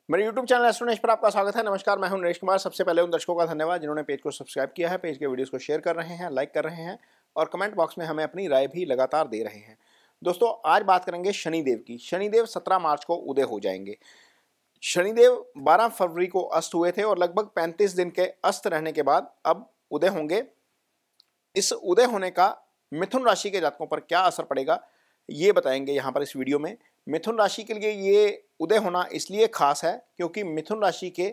मेरे YouTube channel astronaut पर आपका स्वागत है। नमस्कार, मैं हूं नरेश कुमार। सबसे पहले उन दर्शकों का धन्यवाद जिन्होंने पेज को सब्सक्राइब किया है, पेज के वीडियोस को शेयर कर रहे हैं, लाइक कर रहे हैं और कमेंट बॉक्स में हमें अपनी राय भी लगातार दे रहे हैं। दोस्तों, आज बात करेंगे शनिदेव की। शनिदेव 17 मार्च को उदय हो जाएंगे। शनिदेव 12 फरवरी को अस्त हुए थे और लगभग 35 दिन के अस्त रहने के बाद अब उदय होंगे। इस उदय होने का मिथुन राशि के जातकों पर क्या असर पड़ेगा, ये बताएंगे यहाँ पर इस वीडियो में। मिथुन राशि के लिए ये उदय होना इसलिए खास है क्योंकि मिथुन राशि के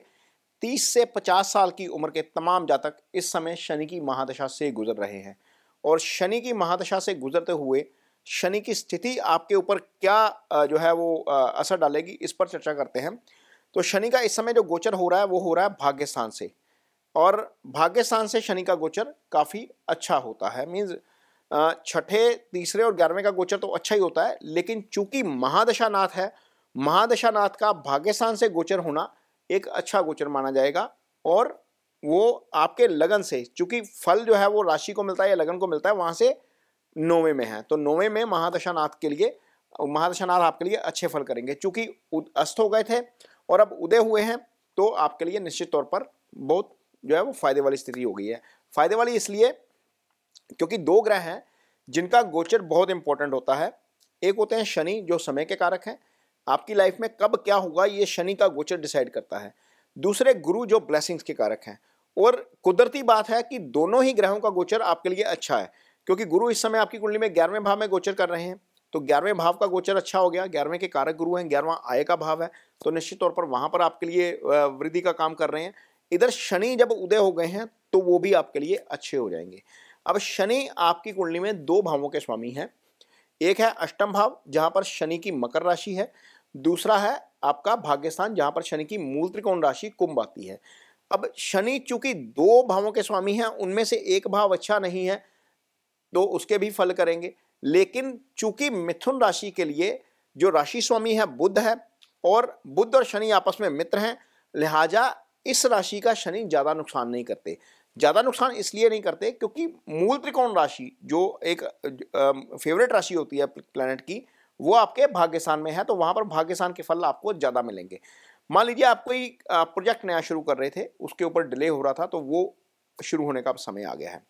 30 से 50 साल की उम्र के तमाम जातक इस समय शनि की महादशा से गुजर रहे हैं और शनि की महादशा से गुजरते हुए शनि की स्थिति आपके ऊपर क्या जो है वो असर डालेगी, इस पर चर्चा करते हैं। तो शनि का इस समय जो गोचर हो रहा है वो हो रहा है भाग्य स्थान से, और भाग्य स्थान से शनि का गोचर काफ़ी अच्छा होता है। मीन्स छठे, तीसरे और 11वें का गोचर तो अच्छा ही होता है, लेकिन चूंकि महादशा नाथ है, महादशा नाथ का भाग्यस्थान से गोचर होना एक अच्छा गोचर माना जाएगा। और वो आपके लगन से, चूंकि फल जो है वो राशि को मिलता है या लगन को मिलता है, वहां से 9वें में है, तो 9वें में महादशा नाथ के लिए, महादशा नाथ आपके लिए अच्छे फल करेंगे। चूंकि अस्त हो गए थे और अब उदय हुए हैं, तो आपके लिए निश्चित तौर पर बहुत जो है वो फायदे वाली स्थिति हो गई है। फायदे वाली इसलिए क्योंकि दो ग्रह हैं जिनका गोचर बहुत इंपॉर्टेंट होता है। एक होते हैं शनि, जो समय के कारक हैं, आपकी लाइफ में कब क्या होगा ये शनि का गोचर डिसाइड करता है। दूसरे गुरु, जो ब्लेसिंग्स के कारक हैं। और कुदरती बात है कि दोनों ही ग्रहों का गोचर आपके लिए अच्छा है, क्योंकि गुरु इस समय आपकी कुंडली में 11वें भाव में गोचर कर रहे हैं, तो 11वें भाव का गोचर अच्छा हो गया। 11वें के कारक गुरु हैं, 11वां आय का भाव है, तो निश्चित तौर पर वहां पर आपके लिए वृद्धि का काम कर रहे हैं। इधर शनि जब उदय हो गए हैं तो वो भी आपके लिए अच्छे हो जाएंगे। अब शनि आपकी कुंडली में दो भावों के स्वामी हैं। एक है अष्टम भाव, जहां पर शनि की मकर राशि है। दूसरा है आपका भाग्यस्थान, जहां पर शनि की मूल त्रिकोण राशि कुंभ आती है। अब शनि चूंकि दो भावों के स्वामी हैं, उनमें से एक भाव अच्छा नहीं है तो उसके भी फल करेंगे। लेकिन चूंकि मिथुन राशि के लिए जो राशि स्वामी है बुध है, और बुध और शनि आपस में मित्र हैं, लिहाजा इस राशि का शनि ज्यादा नुकसान नहीं करते। ज्यादा नुकसान इसलिए नहीं करते क्योंकि मूल त्रिकोण राशि, जो एक फेवरेट राशि होती है प्लैनेट की, वो आपके भाग्यस्थान में है, तो वहां पर भाग्यस्थान के फल आपको ज्यादा मिलेंगे। मान लीजिए आप कोई प्रोजेक्ट नया शुरू कर रहे थे, उसके ऊपर डिले हो रहा था, तो वो शुरू होने का समय आ गया है।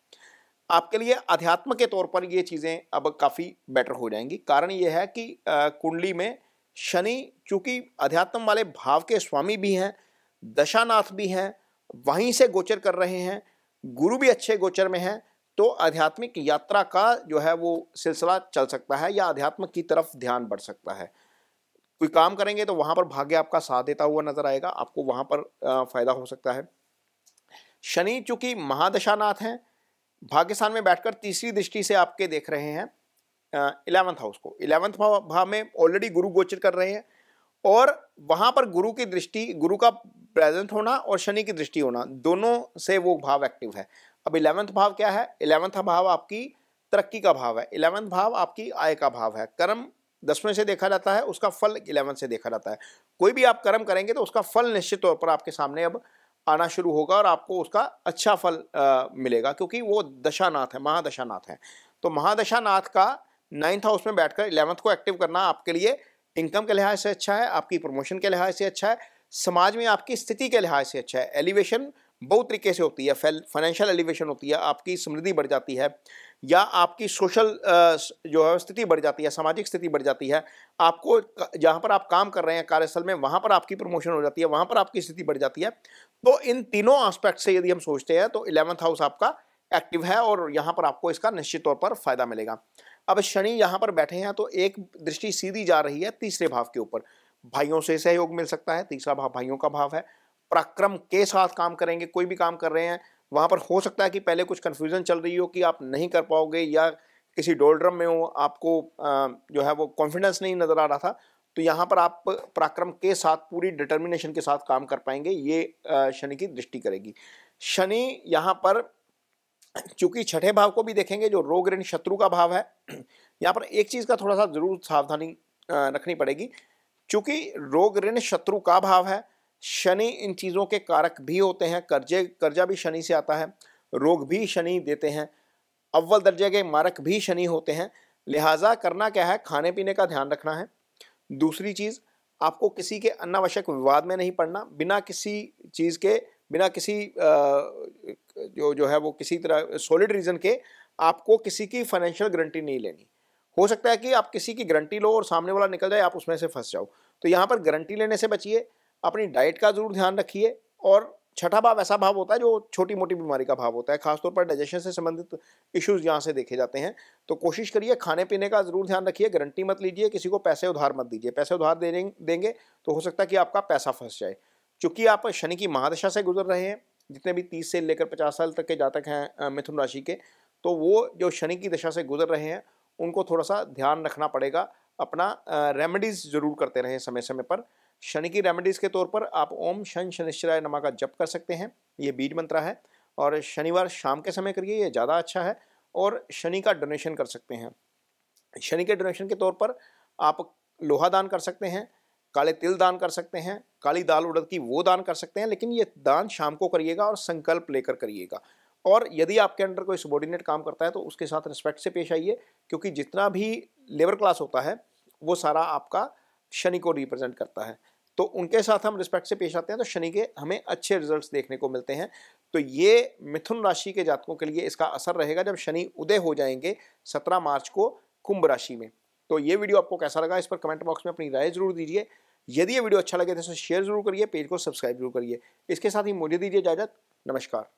आपके लिए अध्यात्म के तौर पर ये चीजें अब काफी बेटर हो जाएंगी। कारण ये है कि कुंडली में शनि चूंकि अध्यात्म वाले भाव के स्वामी भी हैं, दशानाथ भी हैं, वहीं से गोचर कर रहे हैं, गुरु भी अच्छे गोचर में है, तो आध्यात्मिक यात्रा का जो है वो सिलसिला चल सकता है या अध्यात्म की तरफ ध्यान बढ़ सकता है। कोई काम करेंगे तो वहां पर भाग्य आपका साथ देता हुआ नजर आएगा, आपको वहां पर फायदा हो सकता है। शनि चूंकि महादशानाथ हैं, भाग्यस्थान में बैठकर तीसरी दृष्टि से आपके देख रहे हैं 11th हाउस को। 11th भाव में ऑलरेडी गुरु गोचर कर रहे हैं, और वहां पर गुरु की दृष्टि, गुरु का प्रेजेंट होना और शनि की दृष्टि होना, दोनों से वो भाव एक्टिव है। अब 11th भाव क्या है? 11th भाव आपकी तरक्की का भाव है, 11th भाव आपकी आय का भाव है। कर्म 10वें से देखा जाता है, उसका फल 11th से देखा जाता है। कोई भी आप कर्म करेंगे तो उसका फल निश्चित तौर पर आपके सामने अब आना शुरू होगा और आपको उसका अच्छा फल मिलेगा, क्योंकि वो दशानाथ है, महादशानाथ है। तो महादशानाथ का 9th हाउस में बैठकर 11th को एक्टिव करना आपके लिए इनकम के लिहाज से अच्छा है, आपकी प्रमोशन के लिहाज से अच्छा है, समाज में आपकी स्थिति के लिहाज से अच्छा है। एलिवेशन बहुत तरीके से होती है, फाइनेंशियल एलिवेशन होती है, आपकी समृद्धि बढ़ जाती है, या आपकी सोशल जो है स्थिति बढ़ जाती है, सामाजिक स्थिति बढ़ जाती है। आपको जहाँ पर आप काम कर रहे हैं कार्यस्थल में, वहाँ पर आपकी प्रमोशन हो जाती है, वहाँ पर आपकी स्थिति बढ़ जाती है। तो इन तीनों एस्पेक्ट से यदि हम सोचते हैं तो 11th हाउस आपका एक्टिव है और यहाँ पर आपको इसका निश्चित तौर पर फायदा मिलेगा। अब शनि यहाँ पर बैठे हैं तो एक दृष्टि सीधी जा रही है तीसरे भाव के ऊपर। भाइयों से सहयोग मिल सकता है, तीसरा भाव भाइयों का भाव है। पराक्रम के साथ काम करेंगे, कोई भी काम कर रहे हैं, वहां पर हो सकता है कि पहले कुछ कंफ्यूजन चल रही हो कि आप नहीं कर पाओगे, या किसी डोलड्रम में हो, आपको जो है वो कॉन्फिडेंस नहीं नजर आ रहा था, तो यहाँ पर आप पराक्रम के साथ, पूरी डिटर्मिनेशन के साथ काम कर पाएंगे। ये शनि की दृष्टि करेगी। शनि यहाँ पर चूंकि छठे भाव को भी देखेंगे, जो रोग ऋण शत्रु का भाव है, यहाँ पर एक चीज का थोड़ा सा जरूर सावधानी रखनी पड़ेगी। चूंकि रोग ऋण शत्रु का भाव है, शनि इन चीजों के कारक भी होते हैं। कर्जा भी शनि से आता है, रोग भी शनि देते हैं, अव्वल दर्जे के मारक भी शनि होते हैं। लिहाजा करना क्या है, खाने पीने का ध्यान रखना है। दूसरी चीज, आपको किसी के अनावश्यक विवाद में नहीं पड़ना, बिना किसी चीज़ के, बिना किसी जो है वो किसी तरह सॉलिड रीज़न के आपको किसी की फाइनेंशियल गारंटी नहीं लेनी। हो सकता है कि आप किसी की गारंटी लो और सामने वाला निकल जाए, आप उसमें से फंस जाओ। तो यहाँ पर गारंटी लेने से बचिए, अपनी डाइट का ज़रूर ध्यान रखिए। और छठा भाव ऐसा भाव होता है जो छोटी मोटी बीमारी का भाव होता है, खासतौर पर डाइजेशन से संबंधित इश्यूज़ यहाँ से देखे जाते हैं। तो कोशिश करिए खाने पीने का ज़रूर ध्यान रखिए, गारंटी मत लीजिए, किसी को पैसे उधार मत दीजिए। पैसे उधार देंगे तो हो सकता है कि आपका पैसा फंस जाए। चूँकि आप शनि की महादशा से गुजर रहे हैं, जितने भी 30 से लेकर 50 साल तक के जातक हैं मिथुन राशि के, तो वो जो शनि की दशा से गुजर रहे हैं उनको थोड़ा-सा ध्यान रखना पड़ेगा। अपना रेमेडीज़ ज़रूर करते रहें समय-समय पर। शनि की रेमेडीज़ के तौर पर आप ओम शन शनिश्चराय नमः का जप कर सकते हैं, ये बीज मंत्र है, और शनिवार शाम के समय करिए, ये ज़्यादा अच्छा है। और शनि का डोनेशन कर सकते हैं। शनि के डोनेशन के तौर पर आप लोहा दान कर सकते हैं, काले तिल दान कर सकते हैं, काली दाल उड़द की वो दान कर सकते हैं, लेकिन ये दान शाम को करिएगा और संकल्प लेकर करिएगा। और यदि आपके अंडर कोई सबॉर्डिनेट काम करता है तो उसके साथ रिस्पेक्ट से पेश आइए, क्योंकि जितना भी लेबर क्लास होता है वो सारा आपका शनि को रिप्रेजेंट करता है। तो उनके साथ हम रिस्पेक्ट से पेश आते हैं तो शनि के हमें अच्छे रिजल्ट्स देखने को मिलते हैं। तो ये मिथुन राशि के जातकों के लिए इसका असर रहेगा जब शनि उदय हो जाएंगे 17 मार्च को कुंभ राशि में। तो ये वीडियो आपको कैसा लगा, इस पर कमेंट बॉक्स में अपनी राय जरूर दीजिए। यदि ये वीडियो अच्छा लगे तो इसे शेयर जरूर करिए, पेज को सब्सक्राइब जरूर करिए। इसके साथ ही मुझे दीजिए इजाजत। नमस्कार।